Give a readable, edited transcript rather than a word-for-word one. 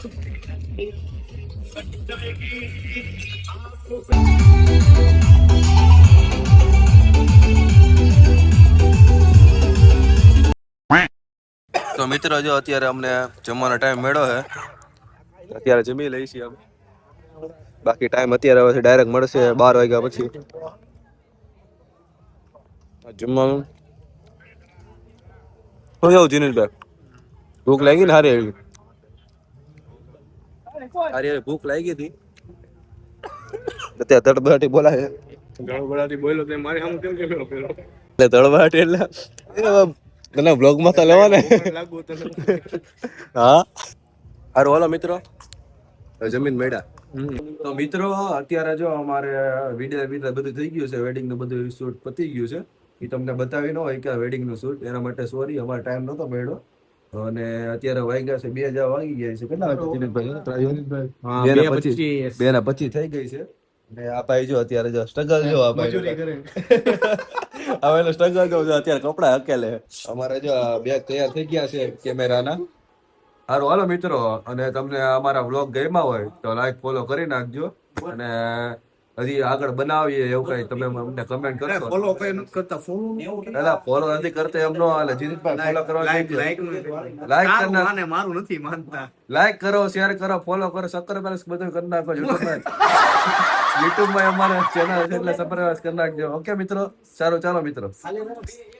તો મિત્રો જો અત્યારે અમને જમવાનો ટાઈમ મળ્યો છે, અત્યારે જમી લઈ છીએ અમે. બાકી ટાઈમ અત્યારે હવે ડાયરેક્ટ મળશે 12 વાગ્યા પછી જમવાનું. શું જાવ જીનેશભાઈ, ભૂખ લાગી ને? હારી ભૂખ લાગી હતી. અત્યારે તડબડાટી બોલાય, તડબડાટી બોલ્યો તો મારી સામે કેમ કેમ પેલો એટલે તડબડાટી એટલે તને બ્લોગમાં તો લેવા ને. હા હારું હાલો મિત્રો, જમીન મેળા. તો મિત્રો અત્યારે જો અમારે વિડીયો બધું થઈ ગયું છે, વેડિંગ નું બધું શૂટ પતી ગયું છે. એ તમને બતાવી ન હોય કે વેડિંગ નું શૂટ, એના માટે સોરી, અમારો ટાઈમ નતો મેળ્યો. અને અત્યારે વાગ્યા છે 2 વાગી ગયા છે. કેટલા વાગ્યા દિનેશભાઈ? 2:25 થઈ ગઈ છે. અને આ ભાઈ જો અત્યારે જો સ્ટ્રગલ જો આ ભાઈ હવે સ્ટ્રગલ જો અત્યારે કપડા હકેલે. અમારે જો બેગ તૈયાર થઈ ગયા છે કેમેરાના. સારું હાલો મિત્રો, અને તમને અમારા વ્લોગ ગમ્યા હોય તો લાઈક ફોલો કરી નાખજો. અને હજી આગળ બનાવીએ એવું કઈ તમે અમને કમેન્ટ કરજો. ફોલો કઈ નથી કરતા, ફોલો નથી કરતા એમ નો હાલે. જીતભાઈ ફોલો કરવા લાઈક કરના મારું નથી માનતા. લાઈક કરો, શેર કરો, ફોલો કરો, સબસ્ક્રાઇબ બધું કરી નાખો. યુટ્યુબ માં અમારા ચેનલ એટલે સબસ્ક્રાઇબ કરી નાખજો. ઓકે મિત્રો, સારું ચાલો મિત્રો.